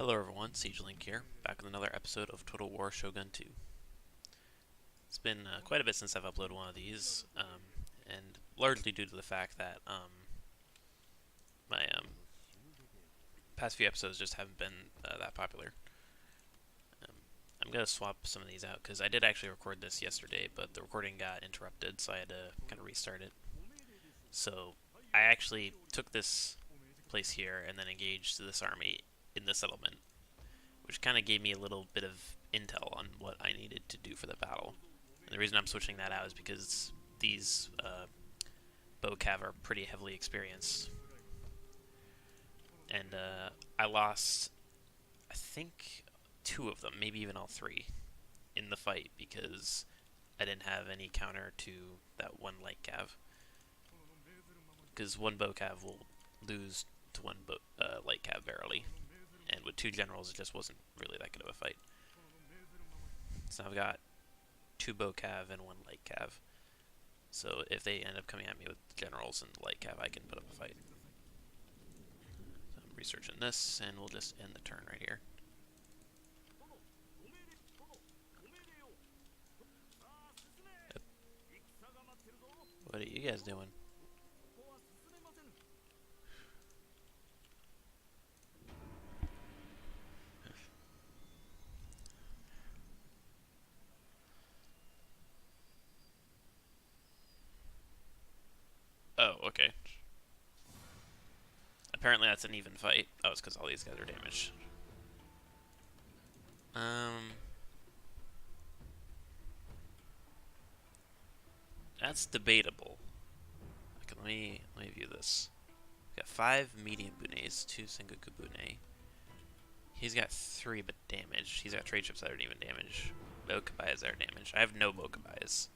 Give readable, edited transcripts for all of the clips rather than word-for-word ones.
Hello everyone, SiegeLink here, back with another episode of Total War Shogun 2. It's been quite a bit since I've uploaded one of these, and largely due to the fact that my past few episodes just haven't been that popular. Um, I'm going to swap some of these out, because I did actually record this yesterday, but the recording got interrupted, so I had to kind of restart it. So I actually took this place here and then engaged this army in the settlement, which kind of gave me a little bit of intel on what I needed to do for the battle. And the reason I'm switching that out is because these Bocav are pretty heavily experienced. And I lost, I think, 2 of them, maybe even all 3, in the fight because I didn't have any counter to that one light cav. Because one Bocav will lose to one light cav barely. And with 2 generals, it just wasn't really that good of a fight. So now I've got 2 bow cav and 1 light cav. So if they end up coming at me with generals and light cav, I can put up a fight. So I'm researching this, and we'll just end the turn right here. Yep. What are you guys doing? Oh, okay. Apparently that's an even fight. Oh, it's because all these guys are damaged. That's debatable. Okay, let me view this. We got 5 medium bunes, 2 sengoku bune. He's got 3 but damaged. He's got trade ships that aren't even damaged. Bokabayas that are damaged. I have no Bokabayas.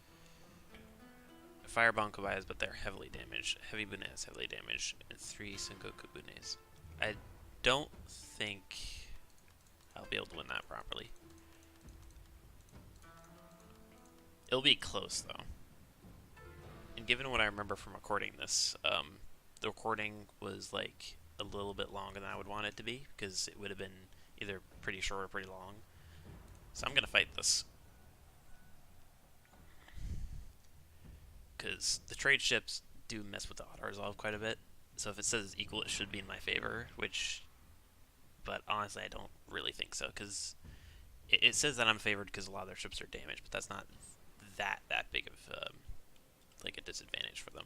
Firebomb Kabayas, but they're heavily damaged. Heavy bunes heavily damaged, and 3 sengoku bunes. I don't think I'll be able to win that properly. It'll be close though. And given what I remember from recording this, the recording was like a little bit longer than I would want it to be, because it would have been either pretty short or pretty long. So I'm gonna fight this. Because the trade ships do mess with the auto-resolve quite a bit. So if it says equal, it should be in my favor, but honestly I don't really think so, because it says that I'm favored because a lot of their ships are damaged, but that's not that big of like a disadvantage for them.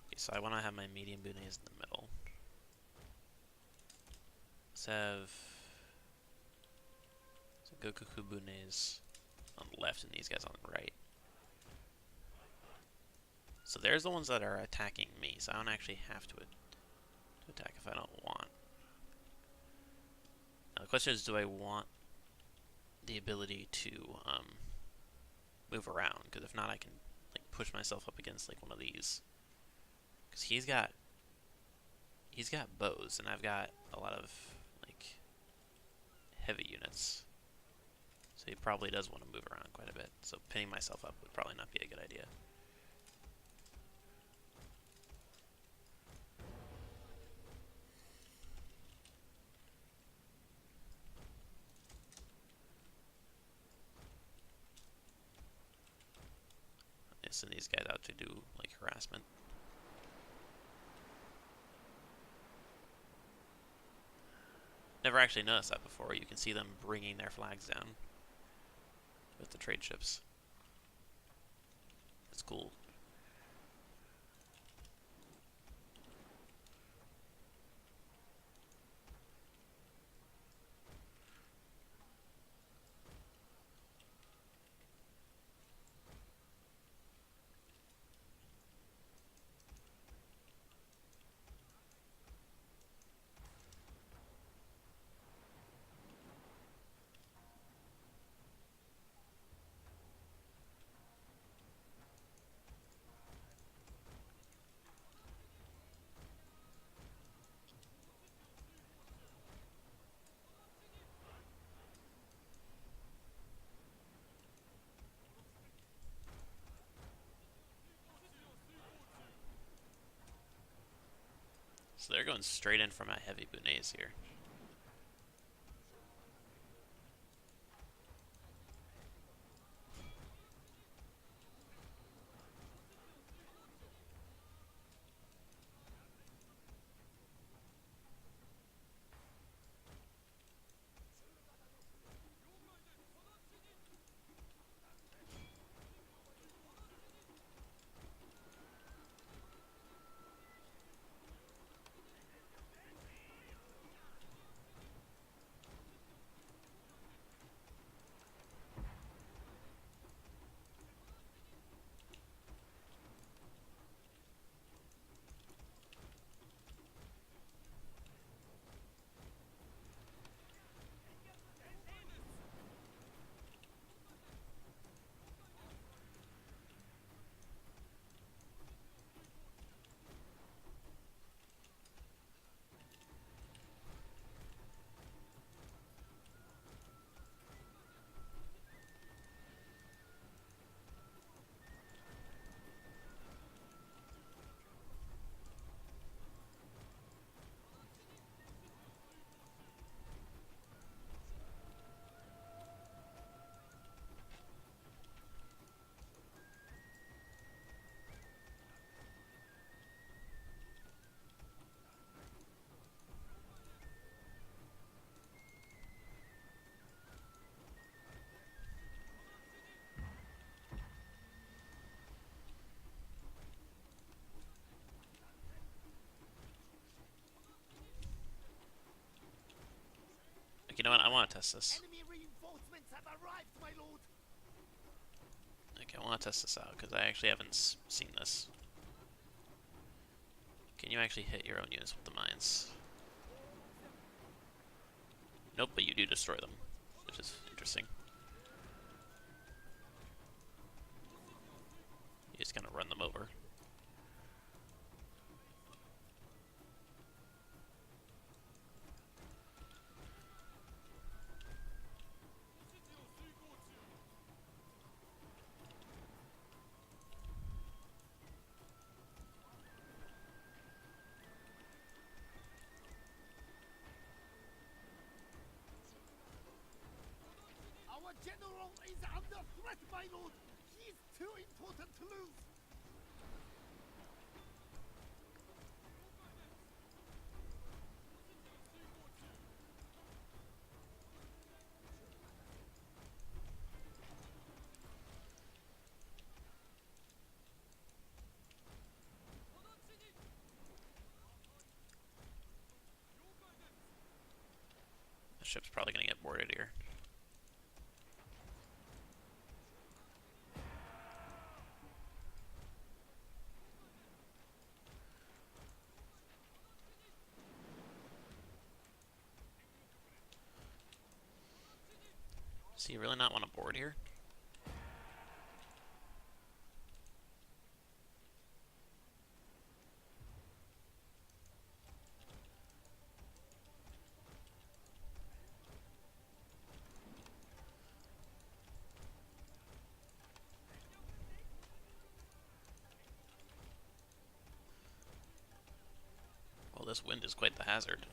Okay, so I want to have my medium bunes in the middle. Let's have Goku bunes on the left and these guys on the right. So there's the ones that are attacking me, so I don't actually have to attack if I don't want. Now the question is, do I want the ability to move around? Because if not, I can like push myself up against like one of these. Because he's got bows, and I've got a lot of like heavy units. So he probably does want to move around quite a bit. So pinning myself up would probably not be a good idea. I send these guys out to do like harassment. Never actually noticed that before. You can see them bringing their flags down with the trade ships. It's cool. So they're going straight in for my heavy bunets here. Like, you know what? I want to test this. Enemy reinforcements have arrived, my lord. Okay, I want to test this out because I actually haven't seen this. Can you actually hit your own units with the mines? Nope, but you do destroy them, which is interesting. You just kind of run them over. Our general is under threat, my lord. He is too important to lose. The ship's probably going to get boarded here. Does he really not want to board here? Well, this wind is quite the hazard.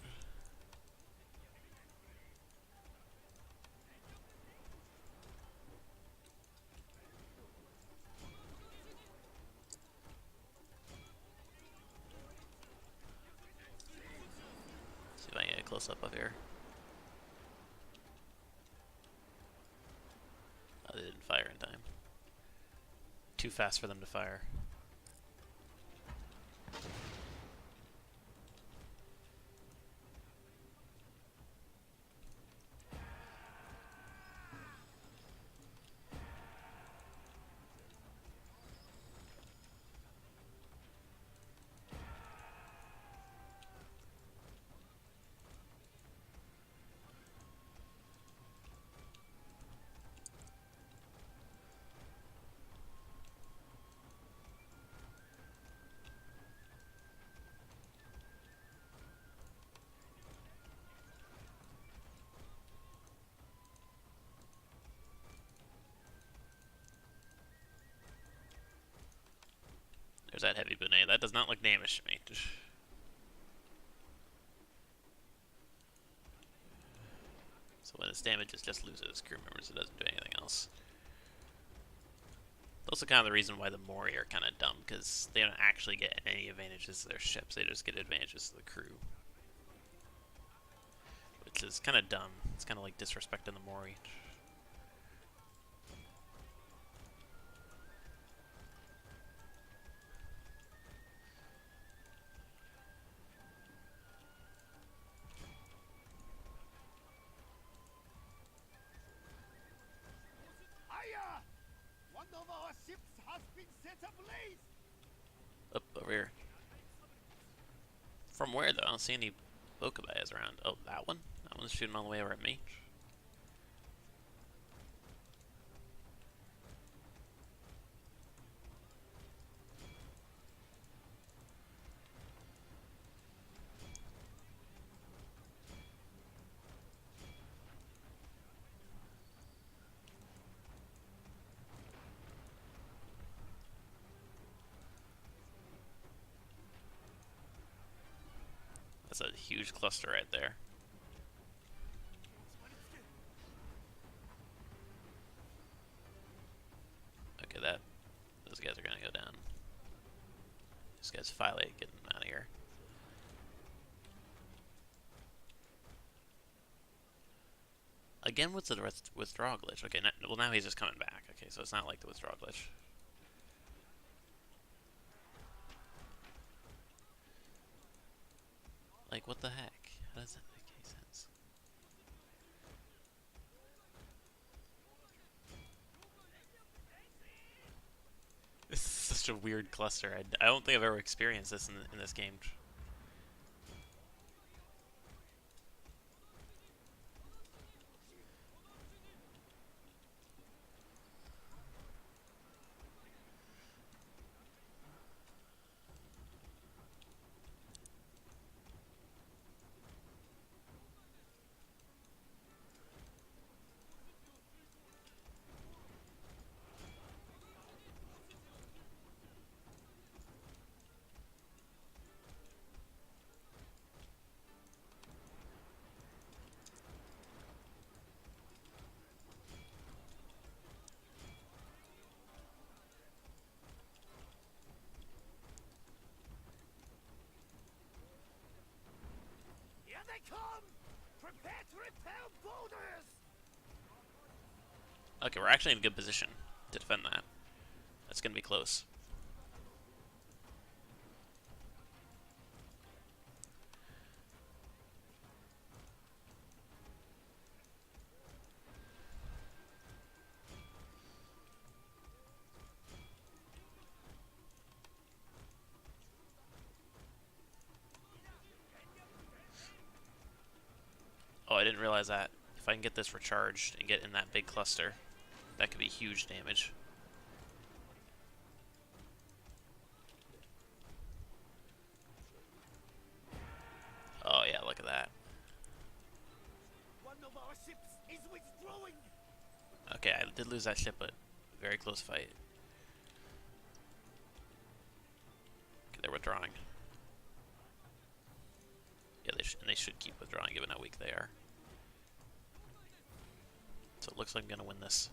See if I can get a close up of here. Oh, they didn't fire in time. Too fast for them to fire. There's that heavy Bunei. That does not look Danish to me. So when its damage, it just loses crew members. It doesn't do anything else. Also kind of the reason why the Mori are kind of dumb, because they don't actually get any advantages to their ships. They just get advantages to the crew. Which is kind of dumb. It's kind of like disrespecting the Mori. Aya! One of our ships has been set ablaze! Up over here. From where, though? I don't see any Chosokabe around. Oh, that one? That one's shooting all the way over at me. That's a huge cluster right there. Okay, those guys are gonna go down. This guy's finally getting out of here. Again with the withdrawal glitch. Okay, well now he's just coming back. Okay, so it's not like the withdrawal glitch. Like, what the heck? How does that make any sense? This is such a weird cluster. I don't think I've ever experienced this in this game. Here they come! Prepare to repel boulders! Okay, we're actually in a good position to defend that. That's gonna be close. Oh, I didn't realize that. If I can get this recharged and get in that big cluster, that could be huge damage. Oh yeah, look at that. One of our ships is withdrawing! Okay, I did lose that ship, but very close fight. Okay, they're withdrawing. Yeah, they should keep withdrawing given how weak they are. So it looks like I'm gonna win this.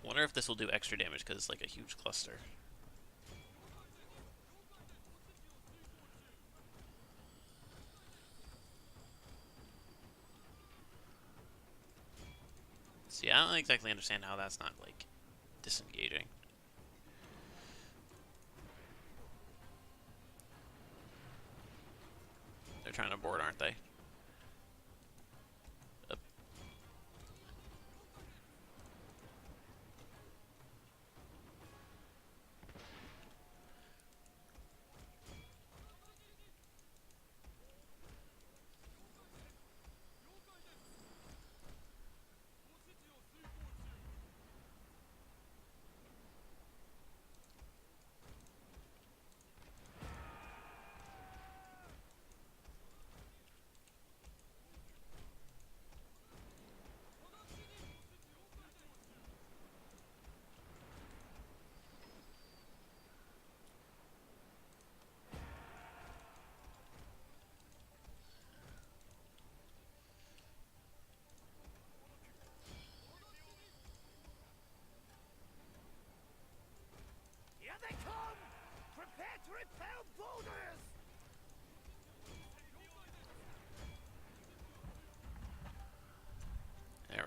Wonder if this will do extra damage because it's like a huge cluster. See, I don't exactly understand how that's not like disengaging. They're trying to board, aren't they? Up.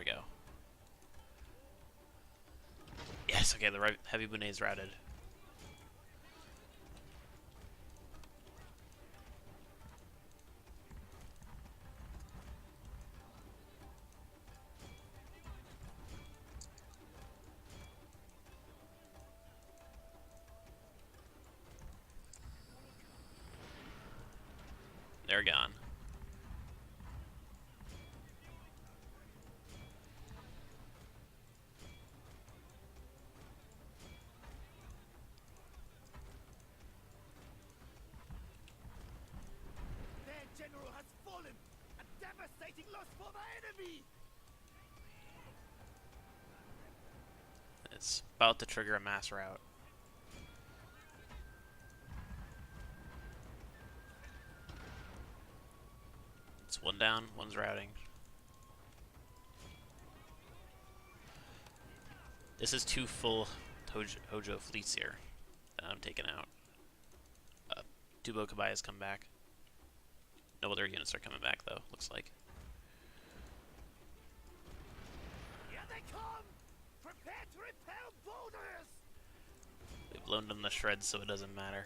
we go. Yes, okay, the heavy Bune is routed. They're gone. Their general has fallen! A devastating loss for the enemy! It's about to trigger a mass rout. It's one down, one's routing. This is two full Hojo fleets here that I'm taking out. Chosokabe has come back. No other units are coming back though, looks like. Here they come! Prepare to repel boulders! We've blown them to shreds, so it doesn't matter.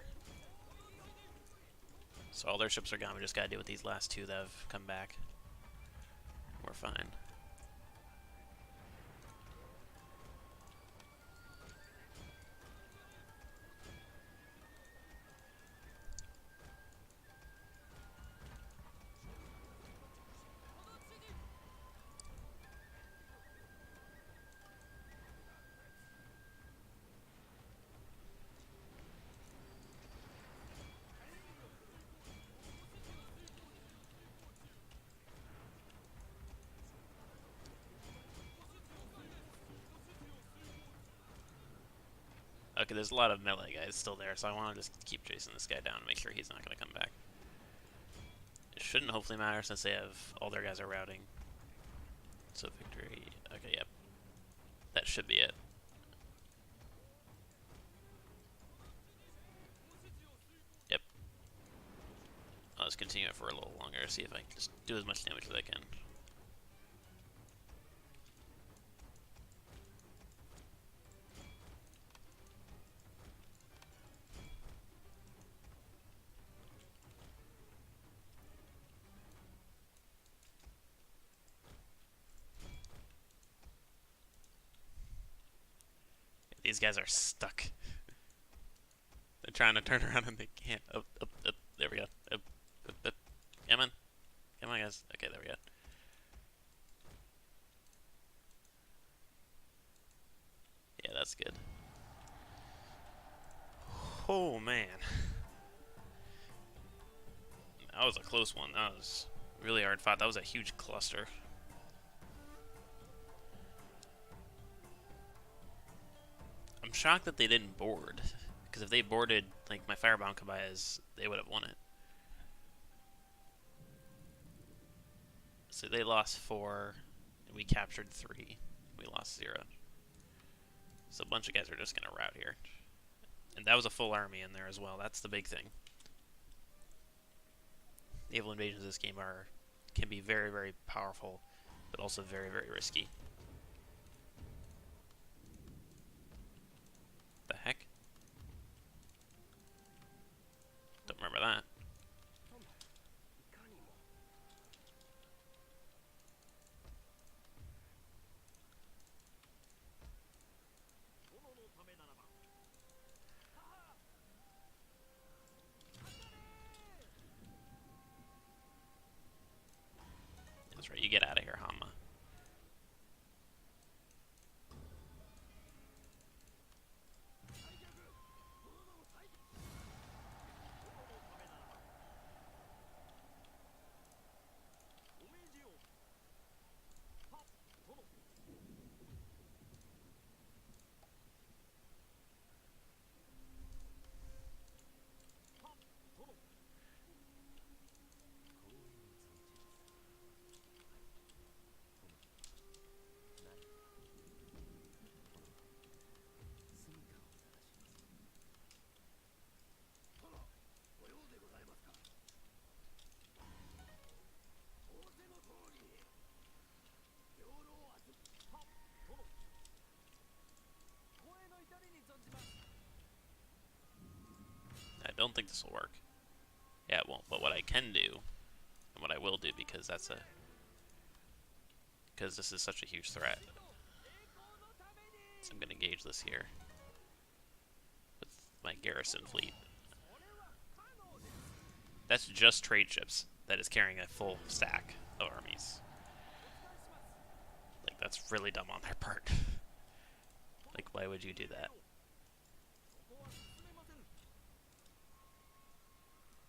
So all their ships are gone. We just gotta deal with these last two that have come back. We're fine. Okay, there's a lot of melee guys still there, so I want to just keep chasing this guy down and make sure he's not going to come back. It shouldn't hopefully matter since they have all their guys are routing. So victory. Okay, yep. That should be it. Yep. I'll just continue it for a little longer, see if I can just do as much damage as I can. These guys are stuck. They're trying to turn around and they can't. Up, up, up. There we go. Up, up, up. Come on. Come on, guys. Okay, there we go. Yeah, that's good. Oh, man. That was a close one. That was really hard fought. That was a huge cluster. I'm shocked that they didn't board. Because if they boarded, like, my Firebound Kabayas, they would have won it. So they lost 4, and we captured 3. We lost 0. So a bunch of guys are just going to rout here. And that was a full army in there as well. That's the big thing. Naval invasions in this game can be very, very powerful, but also very, very risky. The heck? Don't remember that. That's right, you get out of here, Hanma. don't think this will work. Yeah, it won't. But what I can do, and what I will do, because this is such a huge threat, so I'm gonna engage this here with my garrison fleet. That's just trade ships that is carrying a full stack of armies. Like, that's really dumb on their part. Like, why would you do that?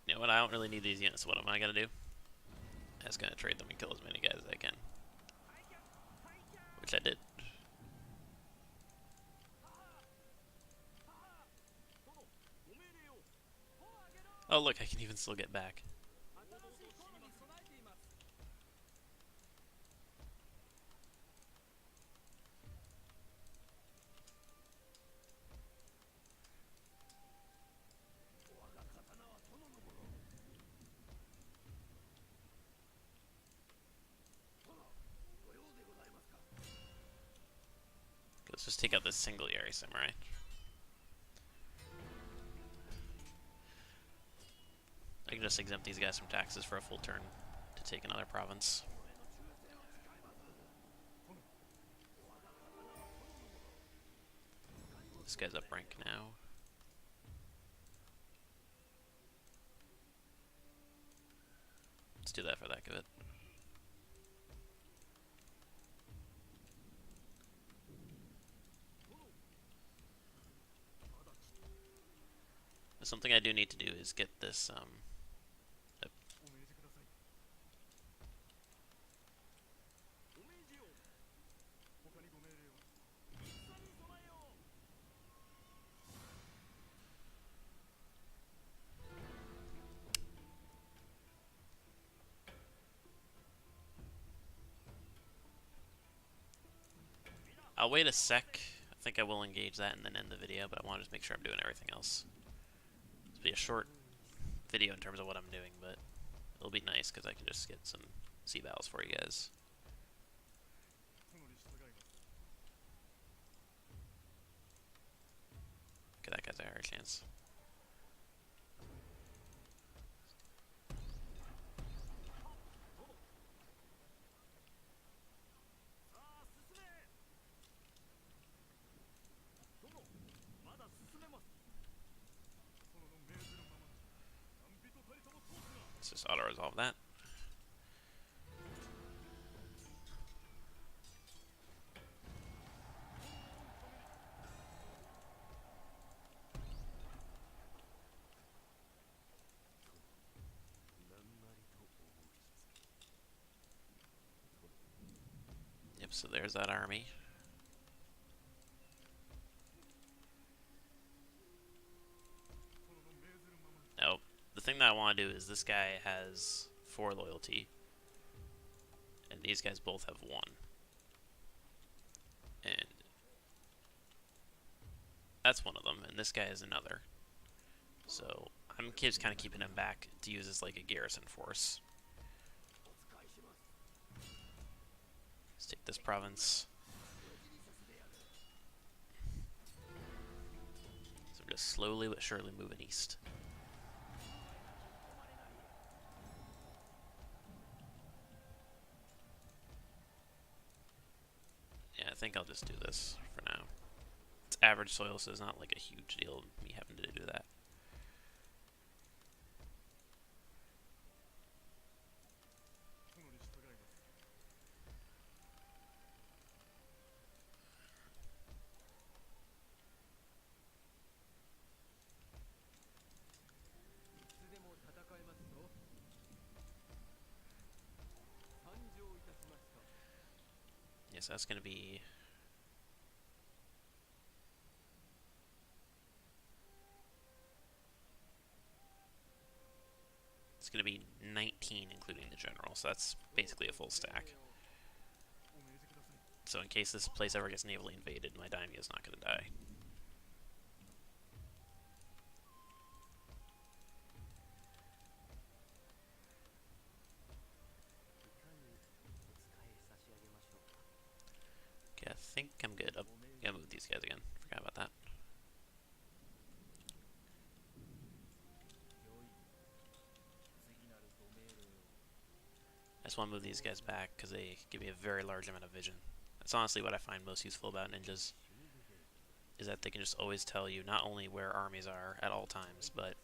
You know what? I don't really need these units. So what am I gonna do? I'm just gonna trade them and kill as many guys as I can. Which I did. Oh look, I can even still get back. Let's just take out this single Yari Samurai. I can just exempt these guys from taxes for a full turn to take another province. This guy's up rank now. Let's do that for the heck of it. Something I do need to do is get this, I'll wait a sec. I think I will engage that and then end the video, but I want to just make sure I'm doing everything else. It'll be a short video in terms of what I'm doing, but it'll be nice because I can just get some sea battles for you guys. Okay, that guy's a higher chance. Let's just auto-resolve that. Yep, so there's that army. Now, the thing that I want to do is this guy has 4 loyalty, and these guys both have 1. And that's one of them, and this guy is another. So I'm just kind of keeping him back to use as like a garrison force. Let's take this province. So we're just slowly but surely moving east. Yeah, I think I'll just do this for now. It's average soil, so it's not like a huge deal me having to do that. Yes, that's going to be... It's going to be 19 including the general, so that's basically a full stack. So in case this place ever gets navally invaded, my daimyo is not going to die. Okay, I think I'm good. I'm gonna move these guys again. Forgot about that. just want to move these guys back because they give me a very large amount of vision. That's honestly what I find most useful about ninjas, is that they can just always tell you not only where armies are at all times, but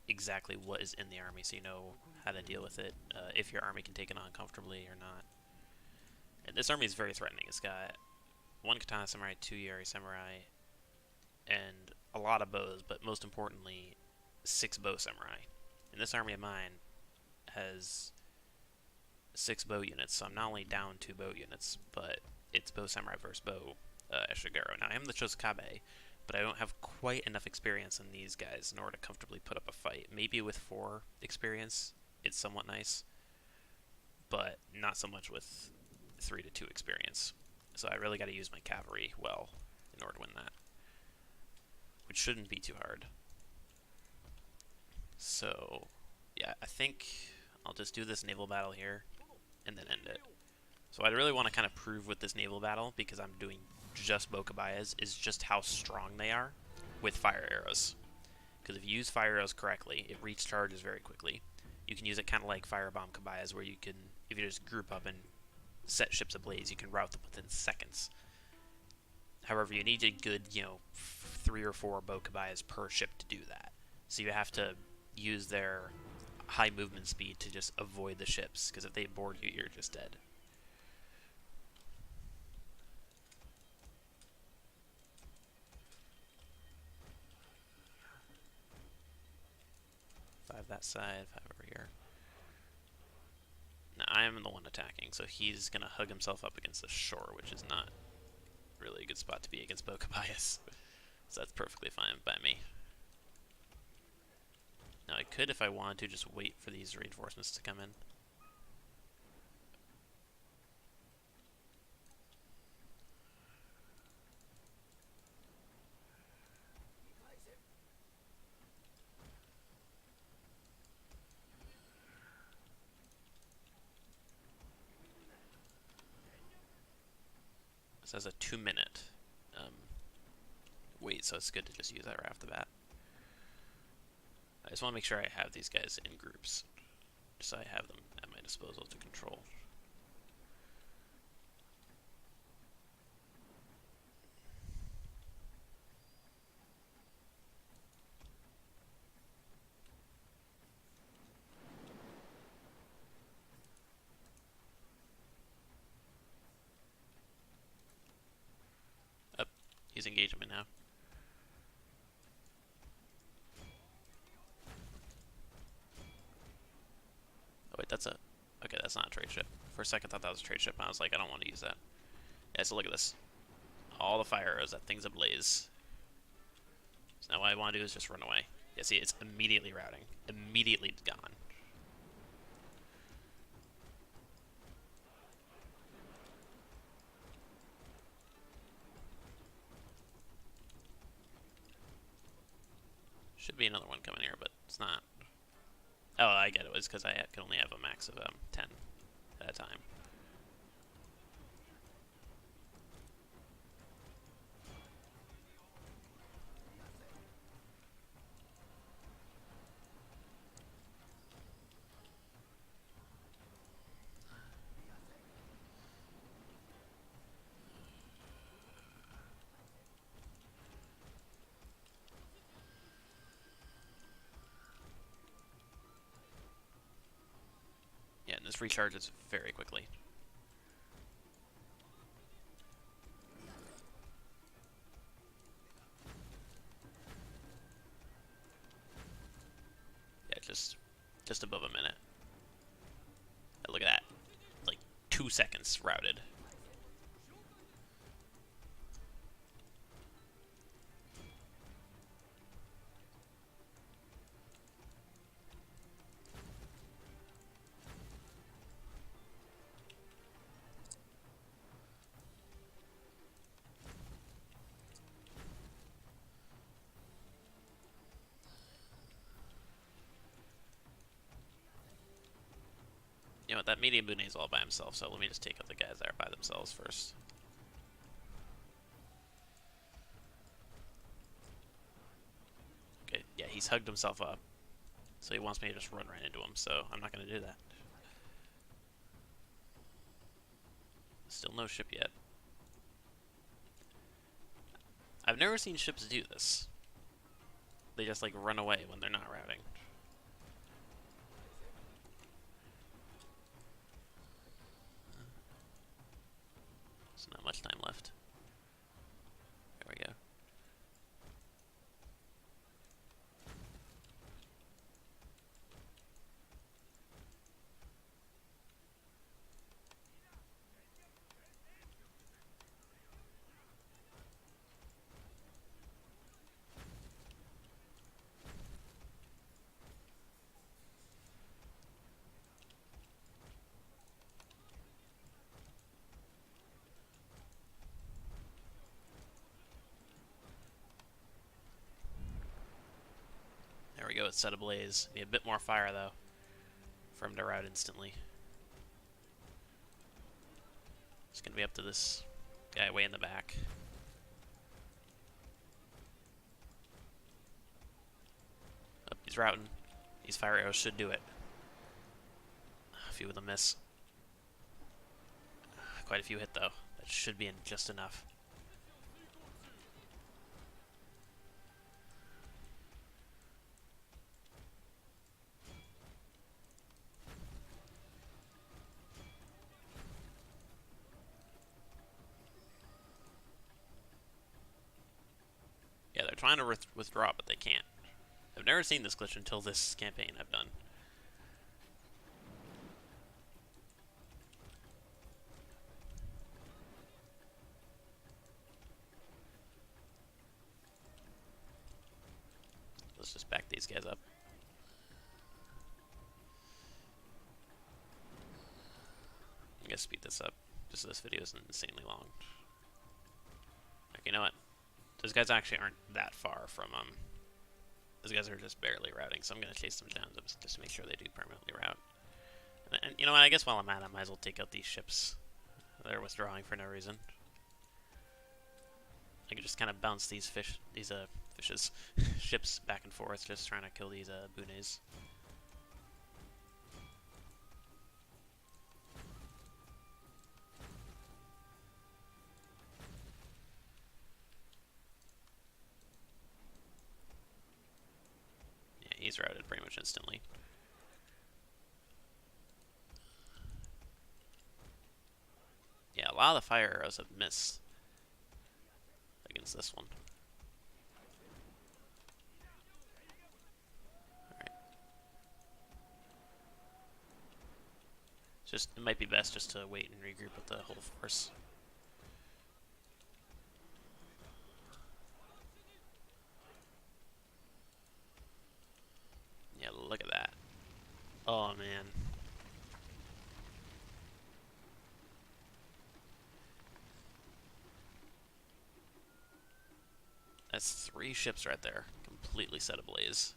exactly what is in the army, so you know how to deal with it, if your army can take it on comfortably or not. And this army is very threatening. It's got 1 katana samurai, 2 yari samurai, and a lot of bows, but most importantly, 6 bow samurai. And this army of mine has 6 bow units, so I'm not only down 2 bow units, but it's bow samurai versus bow Eshiguro. Now, I am the Chosokabe, but I don't have quite enough experience in these guys in order to comfortably put up a fight. Maybe with 4 experience, it's somewhat nice, but not so much with 3 to 2 experience. So I really got to use my cavalry well in order to win that, which shouldn't be too hard. So, yeah, I think I'll just do this naval battle here and then end it. So what I really want to kind of prove with this naval battle, because I'm doing just bokabayas, is just how strong they are with fire arrows. Because if you use fire arrows correctly, it recharges very quickly. You can use it kind of like firebomb kabayas, where you can, if you just group up and set ships ablaze, you can rout them within seconds. However, you need a good, 3 or 4 bokabayas per ship to do that. So you have to use their high movement speed to just avoid the ships, because if they board you, you're just dead. Five that side, 5 over here. Now, I am the one attacking, so he's going to hug himself up against the shore, which is not really a good spot to be against bokabayas. So that's perfectly fine by me. Now, I could, if I wanted to, just wait for these reinforcements to come in. This has a 2-minute wait, so it's good to just use that right off the bat. I just want to make sure I have these guys in groups, just so I have them at my disposal to control. Up, he's engaging me now. Oh wait, that's a... Okay, that's not a trade ship. For a second I thought that was a trade ship, and I was like, I don't want to use that. Yeah, so look at this. All the fire arrows, that thing's ablaze. So now what I want to do is just run away. Yeah, see, it's immediately routing. Immediately gone. Should be another one coming here, but it's not. Oh, I get it. It's because I can only have a max of 10 at a time. Yeah, and this recharges very quickly. Yeah, just above a minute. Yeah, look at that. Like 2 seconds routed. You know what, that medium Bune is all by himself, so let me just take out the guys that are by themselves first. Okay, yeah, he's hugged himself up. So he wants me to just run right into him, so I'm not going to do that. Still no ship yet. I've never seen ships do this. They just like run away when they're not routing. There's not much time left. There we go. There we go, it's set ablaze. Need a bit more fire though for him to rout instantly. It's gonna be up to this guy way in the back. Oh, he's routing. These fire arrows should do it. A few of them miss. Quite a few hit though. That should be in just enough. Yeah, they're trying to withdraw, but they can't. I've never seen this glitch until this campaign I've done. Let's just back these guys up. I'm gonna speed this up, just so this video isn't insanely long. Okay, you know what? Those guys actually aren't that far from, those guys are just barely routing, so I'm gonna chase them down just to make sure they do permanently route. And you know what, I guess while I'm at it, I might as well take out these ships. They're withdrawing for no reason. I could just kind of bounce these fishes, ships back and forth, just trying to kill these, bunes. Yeah, he's routed pretty much instantly. Yeah, a lot of the fire arrows have missed against this one. Alright. It might be best just to wait and regroup with the whole force. Yeah, look at that. Oh, man. That's 3 ships right there, completely set ablaze.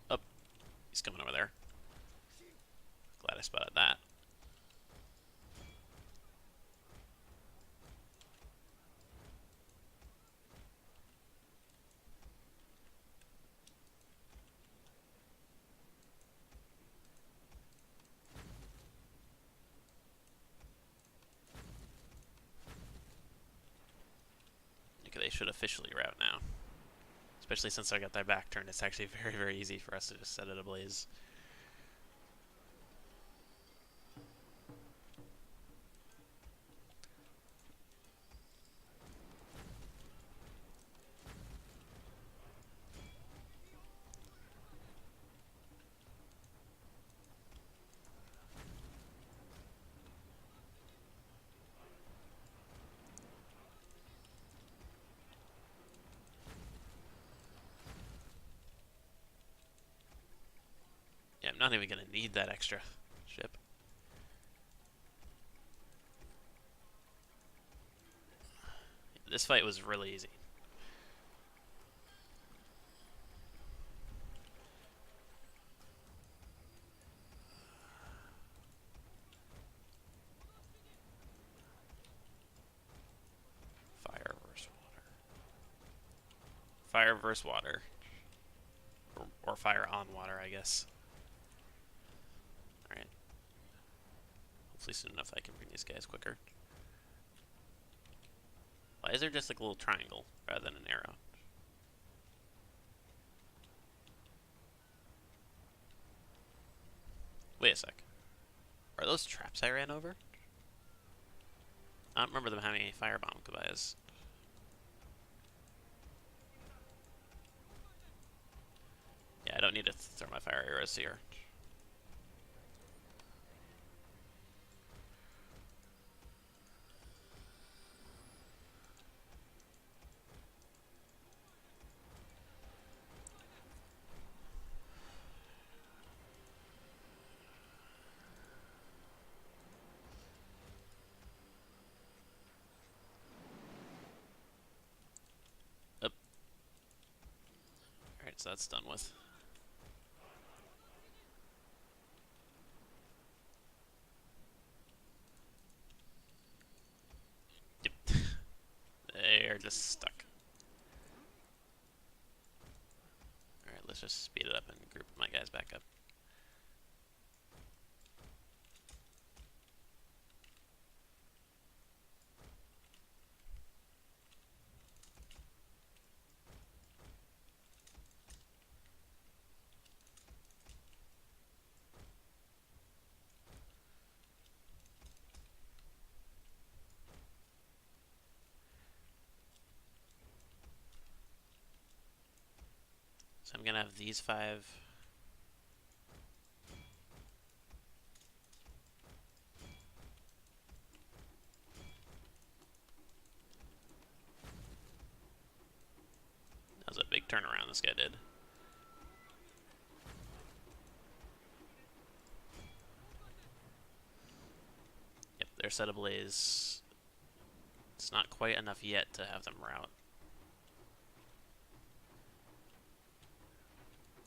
Oh, he's coming over there. Glad I spotted that. They should officially route now. Especially since I got their back turned, it's actually very, very easy for us to just set it ablaze. Yeah, I'm not even going to need that extra ship. This fight was really easy. Fire versus water. Or fire on water, I guess. Alright. Hopefully soon enough I can bring these guys quicker. Why is there just like a little triangle rather than an arrow? Wait a sec. Are those traps I ran over? I don't remember them having any firebomb goodbyes. Yeah, I don't need to throw my fire arrows here. Up. Alright, so that's done with. Yep. They are just stuck. Alright, let's just speed it up and group my guys back up. So I'm gonna have these 5. That was a big turnaround this guy did. Yep, they're set ablaze. It's not quite enough yet to have them rout.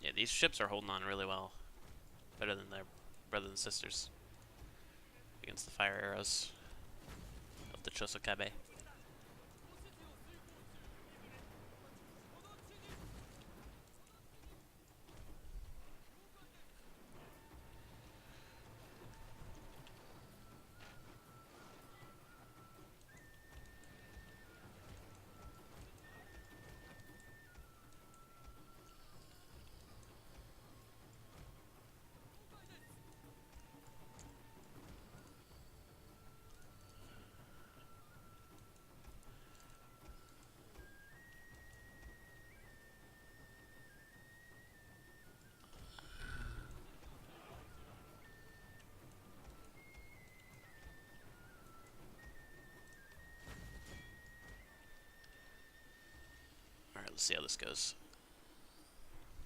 Yeah, these ships are holding on really well. Better than their brothers and sisters against the fire arrows of the Chosokabe. Alright, let's see how this goes.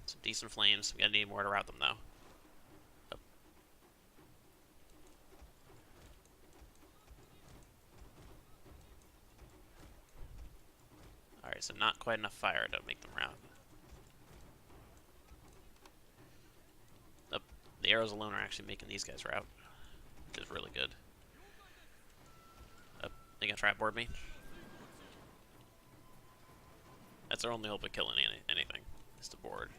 Some decent flames. I'm gonna need more to route them though. Up. Alright, so not quite enough fire to make them rout. Up. The arrows alone are actually making these guys rout, which is really good. Up. They gonna try to board me? That's their only hope of killing anything, is to board.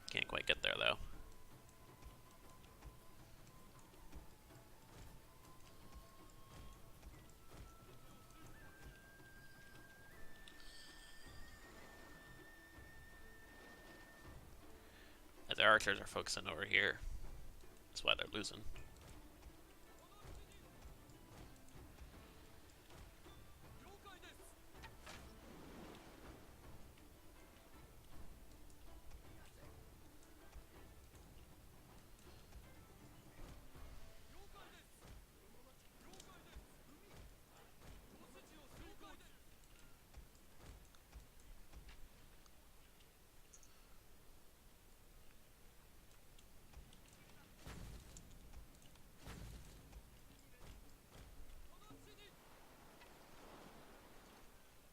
Can't quite get there though. Their archers are focusing over here. That's why they're losing.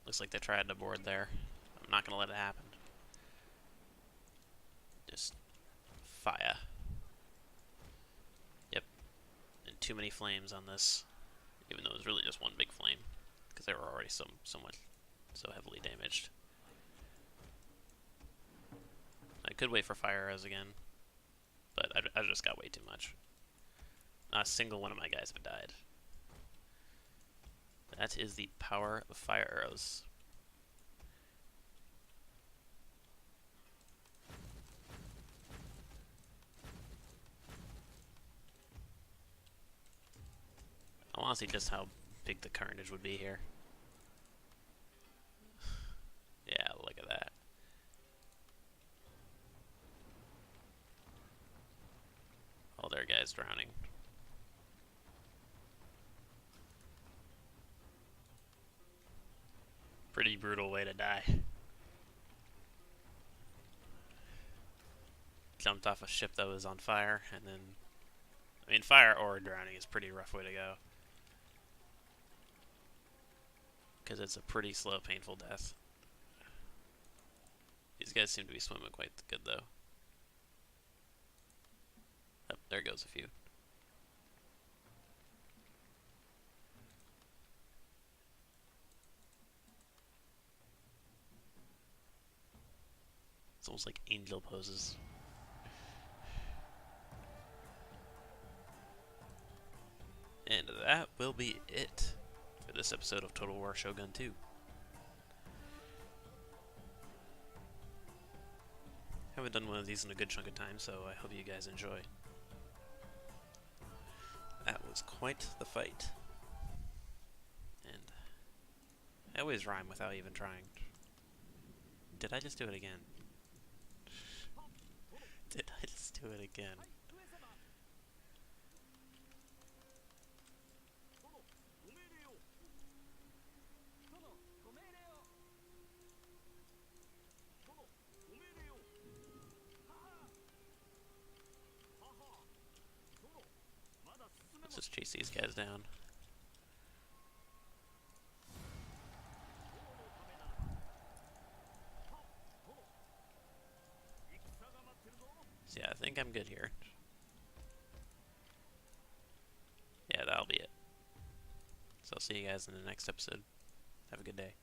Looks like they tried to board there. I'm not gonna let it happen. Just fire. Yep. And too many flames on this. even though it was really just one big flame, because they were already so heavily damaged. I could wait for fire arrows again, but I just got way too much. Not a single one of my guys have died. That is the power of fire arrows. I want to see just how big the carnage would be here. Yeah, look at that. All their guys drowning. Pretty brutal way to die. Jumped off a ship that was on fire, and then... I mean, fire or drowning is a pretty rough way to go. Because it's a pretty slow, painful death. These guys seem to be swimming quite good, though. Oh, there goes a few. It's almost like angel poses. And that will be it for this episode of Total War Shogun 2. Haven't done one of these in a good chunk of time, so I hope you guys enjoy. That was quite the fight. And I always rhyme without even trying. Did I just do it again? Did I just do it again? Let's just chase these guys down. So yeah, I think I'm good here. Yeah, that'll be it. So I'll see you guys in the next episode. Have a good day.